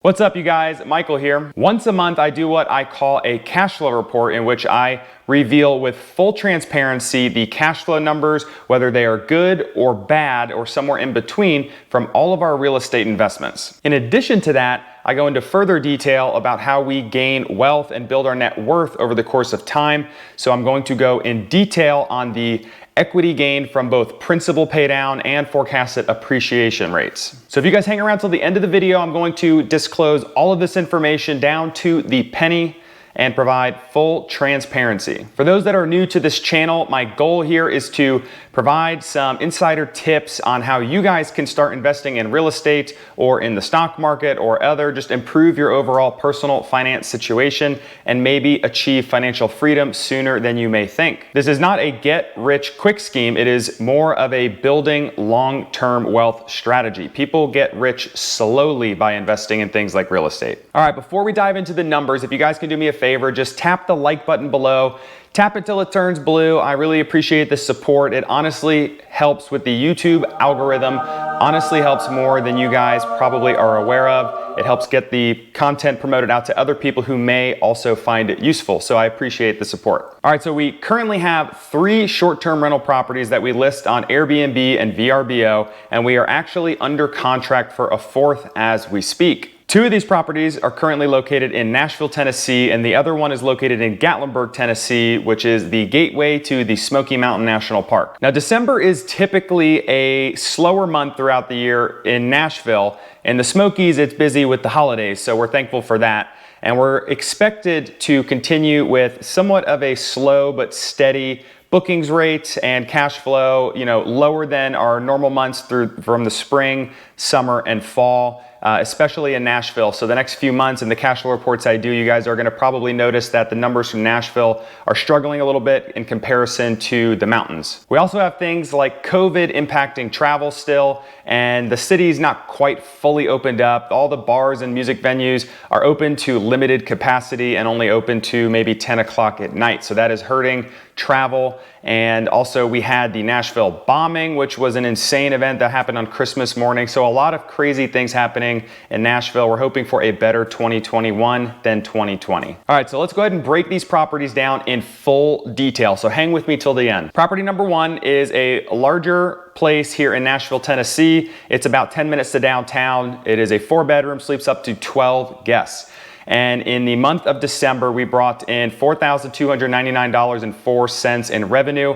What's up, you guys? Michael here. Once a month, I do what I call a cash flow report, in which I reveal with full transparency the cash flow numbers, whether they are good or bad or somewhere in between, from all of our real estate investments. In addition to that, I go into further detail about how we gain wealth and build our net worth over the course of time. So I'm going to go in detail on the equity gain from both principal paydown and forecasted appreciation rates. So if you guys hang around till the end of the video, I'm going to disclose all of this information down to the penny and provide full transparency. For those that are new to this channel, my goal here is to provide some insider tips on how you guys can start investing in real estate or in the stock market or other, just improve your overall personal finance situation and maybe achieve financial freedom sooner than you may think. This is not a get rich quick scheme. It is more of a building long-term wealth strategy. People get rich slowly by investing in things like real estate. All right, before we dive into the numbers, if you guys can do me a favor, just tap the like button below. Tap it till it turns blue. I really appreciate the support. It honestly helps with the YouTube algorithm. Honestly helps more than you guys probably are aware of. It helps get the content promoted out to other people who may also find it useful. So I appreciate the support. All right, so we currently have 3 short-term rental properties that we list on Airbnb and VRBO, and we are actually under contract for a 4th as we speak. 2 of these properties are currently located in Nashville, Tennessee, and the other one is located in Gatlinburg, Tennessee, which is the gateway to the Smoky Mountain National Park. Now, December is typically a slower month throughout the year in Nashville. In the Smokies, it's busy with the holidays, so we're thankful for that. And we're expected to continue with somewhat of a slow but steady bookings rate and cash flow, lower than our normal months from the spring, summer, and fall. Especially in Nashville. So the next few months in the cash flow reports I do, you guys are going to probably notice that the numbers from Nashville are struggling a little bit in comparison to the mountains. We also have things like COVID impacting travel still, and the city's not quite fully opened up. All the bars and music venues are open to limited capacity and only open to maybe 10 o'clock at night. So that is hurting travel. And also we had the Nashville bombing, which was an insane event that happened on Christmas morning. So a lot of crazy things happening in Nashville. We're hoping for a better 2021 than 2020. All right, so let's go ahead and break these properties down in full detail. So hang with me till the end. Property number 1 is a larger place here in Nashville, Tennessee. It's about 10 minutes to downtown. It is a 4-bedroom, sleeps up to 12 guests. And in the month of December, we brought in $4,299.04 in revenue,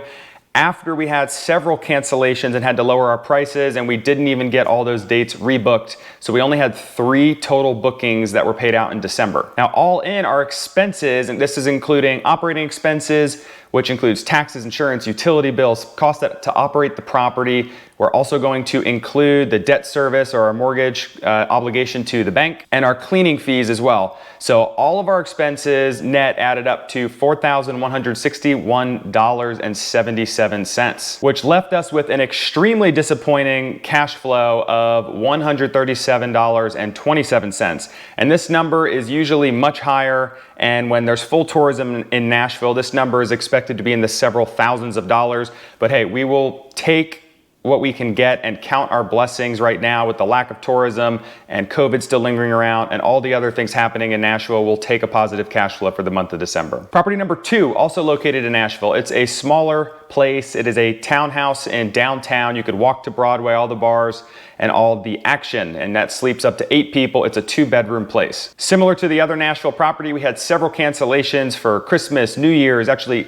after we had several cancellations and had to lower our prices, and we didn't even get all those dates rebooked. So we only had 3 total bookings that were paid out in December. Now, all in our expenses, and this is including operating expenses, which includes taxes, insurance, utility bills, cost to operate the property. We're also going to include the debt service or our mortgage obligation to the bank and our cleaning fees as well. So all of our expenses net added up to $4,161.77, which left us with an extremely disappointing cash flow of $137.27. And this number is usually much higher. And when there's full tourism in Nashville, this number is expected to be in the several thousands of dollars. But hey, we will take what we can get and count our blessings right now with the lack of tourism and COVID still lingering around and all the other things happening in Nashville. We'll take a positive cash flow for the month of December. Property number 2, also located in Nashville. It's a smaller place. It is a townhouse in downtown. You could walk to Broadway, all the bars and all the action, and that sleeps up to 8 people. It's a 2-bedroom place. Similar to the other Nashville property, we had several cancellations for Christmas, New Year's, actually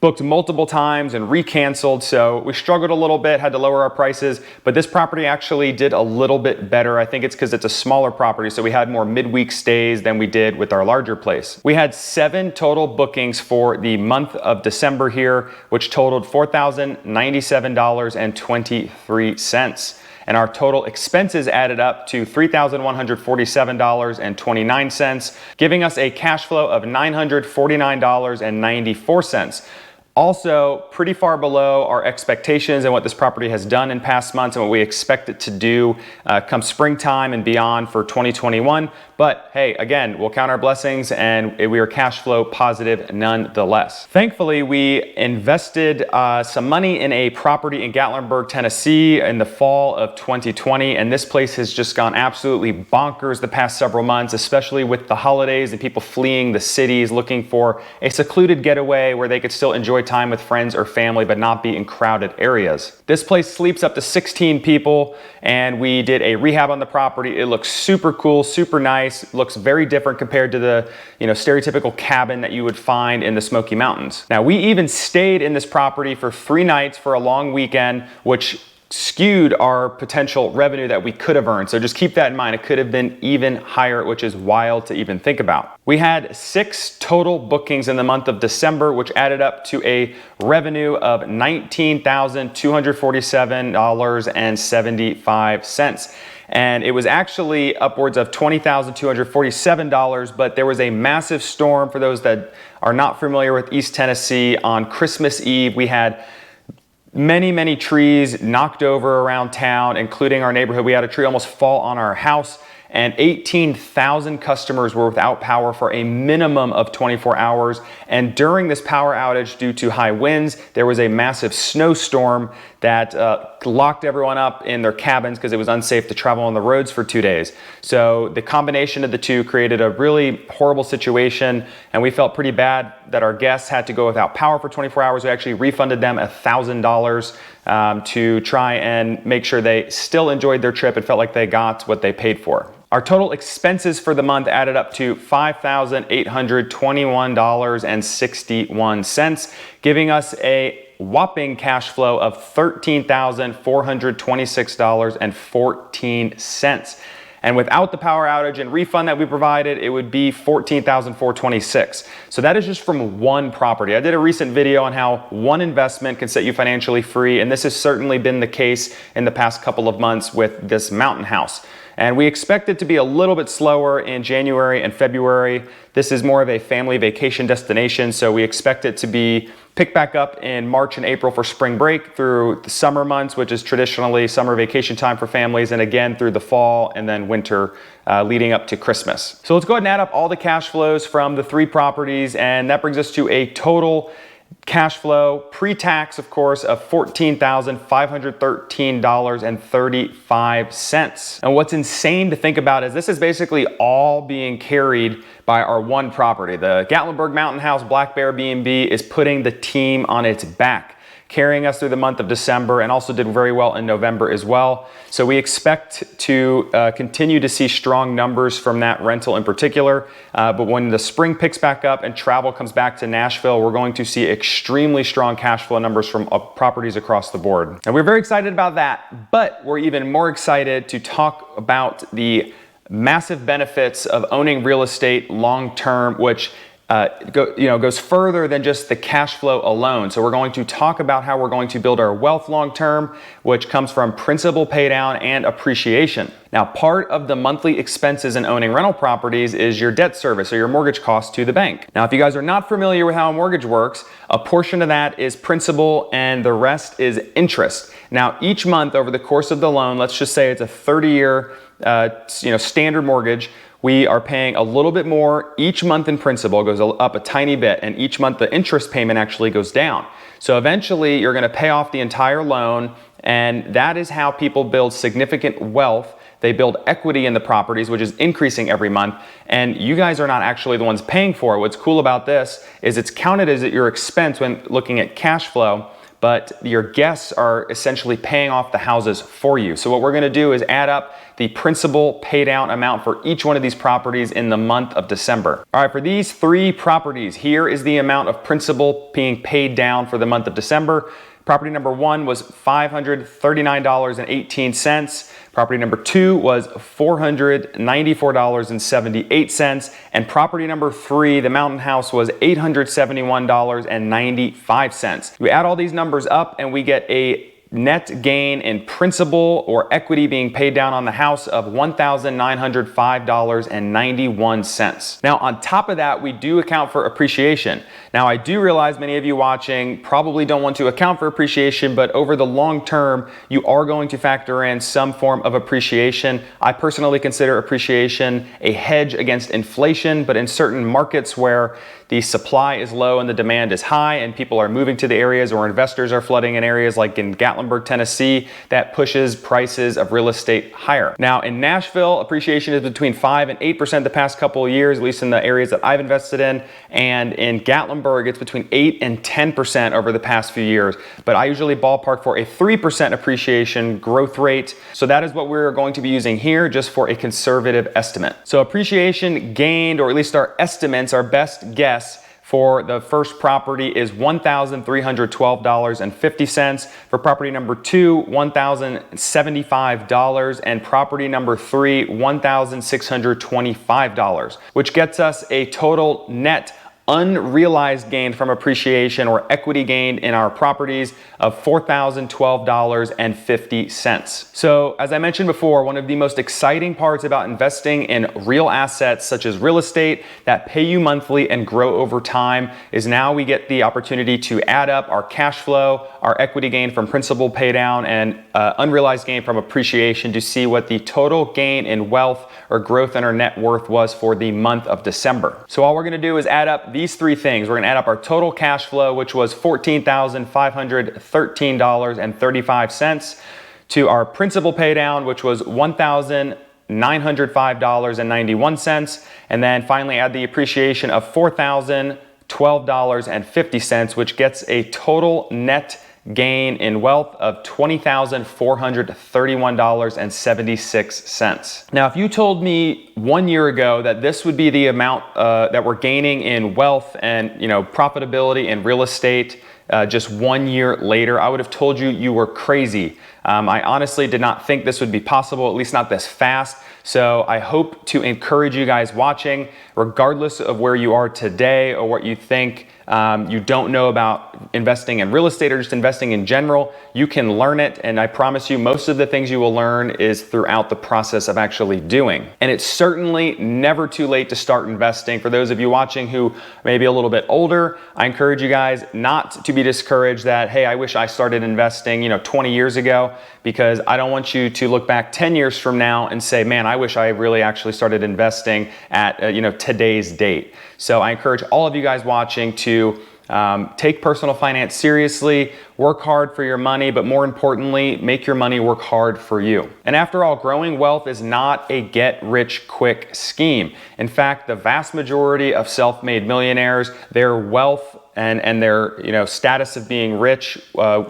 booked multiple times and recanceled, so we struggled a little bit, had to lower our prices, but this property actually did a little bit better. I think it's because it's a smaller property, so we had more midweek stays than we did with our larger place. We had 7 total bookings for the month of December here, which totaled $4,097.23. And our total expenses added up to $3,147.29, giving us a cash flow of $949.94. Also, pretty far below our expectations and what this property has done in past months and what we expect it to do come springtime and beyond for 2021. But hey, again, we'll count our blessings and we are cash flow positive nonetheless. Thankfully, we invested some money in a property in Gatlinburg, Tennessee in the fall of 2020. And this place has just gone absolutely bonkers the past several months, especially with the holidays and people fleeing the cities looking for a secluded getaway where they could still enjoy time with friends or family but not be in crowded areas. This place sleeps up to 16 people and we did a rehab on the property. It looks super cool, super nice, looks very different compared to the stereotypical cabin that you would find in the Smoky Mountains. Now, we even stayed in this property for 3 nights for a long weekend, which skewed our potential revenue that we could have earned. So just keep that in mind. It could have been even higher, which is wild to even think about. We had 6 total bookings in the month of December, which added up to a revenue of $19,247.75. And it was actually upwards of $20,247, but there was a massive storm. For those that are not familiar with East Tennessee, on Christmas Eve, we had many trees knocked over around town, including our neighborhood. We had a tree almost fall on our house, and 18,000 customers were without power for a minimum of 24 hours. And during this power outage, due to high winds, there was a massive snowstorm that locked everyone up in their cabins because it was unsafe to travel on the roads for 2 days. So the combination of the two created a really horrible situation, and we felt pretty bad that our guests had to go without power for 24 hours. We actually refunded them $1,000 to try and make sure they still enjoyed their trip and felt like they got what they paid for. Our total expenses for the month added up to $5,821.61, giving us a whopping cash flow of $13,426.14. And without the power outage and refund that we provided, it would be $14,426. So that is just from one property. I did a recent video on how one investment can set you financially free, and this has certainly been the case in the past couple of months with this mountain house. And we expect it to be a little bit slower in January and February. This is more of a family vacation destination, so we expect it to be picked back up in March and April for spring break, through the summer months, which is traditionally summer vacation time for families, and again through the fall and then winter leading up to Christmas. So let's go ahead and add up all the cash flows from the 3 properties, and that brings us to a total cash flow pre-tax, of course, of $14,513.35. And what's insane to think about is this is basically all being carried by our one property. The Gatlinburg Mountain House Black Bear B&B is putting the team on its back, carrying us through the month of December, and also did very well in November as well. So we expect to continue to see strong numbers from that rental in particular. But when the spring picks back up and travel comes back to Nashville, we're going to see extremely strong cash flow numbers from properties across the board. And we're very excited about that, but we're even more excited to talk about the massive benefits of owning real estate long-term, which goes further than just the cash flow alone. So we're going to talk about how we're going to build our wealth long-term, which comes from principal paydown and appreciation. Now, part of the monthly expenses in owning rental properties is your debt service or your mortgage cost to the bank. Now, if you guys are not familiar with how a mortgage works, a portion of that is principal and the rest is interest. Now, each month over the course of the loan, let's just say it's a 30-year standard mortgage, we are paying a little bit more each month in principal. It goes up a tiny bit, and each month the interest payment actually goes down. So eventually you're gonna pay off the entire loan, and that is how people build significant wealth. They build equity in the properties, which is increasing every month, and you guys are not actually the ones paying for it. What's cool about this is it's counted as your expense when looking at cash flow, but your guests are essentially paying off the houses for you. So what we're gonna do is add up the principal pay down amount for each one of these properties in the month of December. All right, for these 3 properties, here is the amount of principal being paid down for the month of December. Property number 1 was $539.18. Property number 2 was $494.78. And property number 3, the mountain house, was $871.95. We add all these numbers up and we get a net gain in principal or equity being paid down on the house of $1,905.91. Now, on top of that, we do account for appreciation. Now, I do realize many of you watching probably don't want to account for appreciation, but over the long term, you are going to factor in some form of appreciation. I personally consider appreciation a hedge against inflation, but in certain markets where the supply is low and the demand is high and people are moving to the areas, or investors are flooding in areas like in Gatlinburg, Tennessee, that pushes prices of real estate higher. Now in Nashville, appreciation is between 5 and 8% the past couple of years, at least in the areas that I've invested in. And in Gatlinburg, it's between 8 and 10% over the past few years. But I usually ballpark for a 3% appreciation growth rate. So that is what we're going to be using here, just for a conservative estimate. So appreciation gained, or at least our estimates, our best guess for the first property is $1,312.50. For property number 2, $1,075, and property number 3, $1,625, which gets us a total net unrealized gain from appreciation or equity gain in our properties of $4,012.50. So as I mentioned before, one of the most exciting parts about investing in real assets such as real estate that pay you monthly and grow over time is now we get the opportunity to add up our cash flow, our equity gain from principal pay down, and unrealized gain from appreciation to see what the total gain in wealth or growth in our net worth was for the month of December. So all we're gonna do is add up these three things. We're gonna add up our total cash flow, which was $14,513.35, to our principal pay down, which was $1,905.91, and then finally add the appreciation of $4,012.50, which gets a total net gain in wealth of $20,431.76. Now, if you told me 1 year ago that this would be the amount that we're gaining in wealth and profitability in real estate just 1 year later, I would have told you you were crazy. I honestly did not think this would be possible, at least not this fast. So I hope to encourage you guys watching, regardless of where you are today or what you think you don't know about investing in real estate or just investing in general, you can learn it. And I promise you, most of the things you will learn is throughout the process of actually doing. And it's certainly never too late to start investing. For those of you watching who may be a little bit older, I encourage you guys not to be discouraged that, hey, I wish I started investing 20 years ago, because I don't want you to look back 10 years from now and say, man, I wish I really actually started investing at today's date. So I encourage all of you guys watching to take personal finance seriously, work hard for your money, but more importantly, make your money work hard for you. And after all, growing wealth is not a get-rich-quick scheme. In fact, the vast majority of self-made millionaires, their wealth and their status of being rich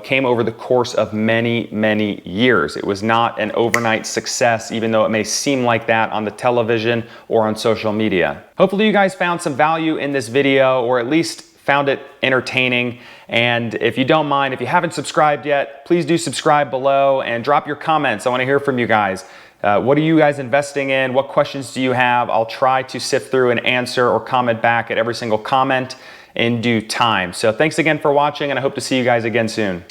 came over the course of many, many years. It was not an overnight success, even though it may seem like that on the television or on social media. Hopefully you guys found some value in this video, or at least found it entertaining. And if you don't mind, if you haven't subscribed yet, please do subscribe below and drop your comments. I want to hear from you guys. What are you guys investing in? What questions do you have? I'll try to sift through and answer or comment back at every single comment in due time. So thanks again for watching, and I hope to see you guys again soon.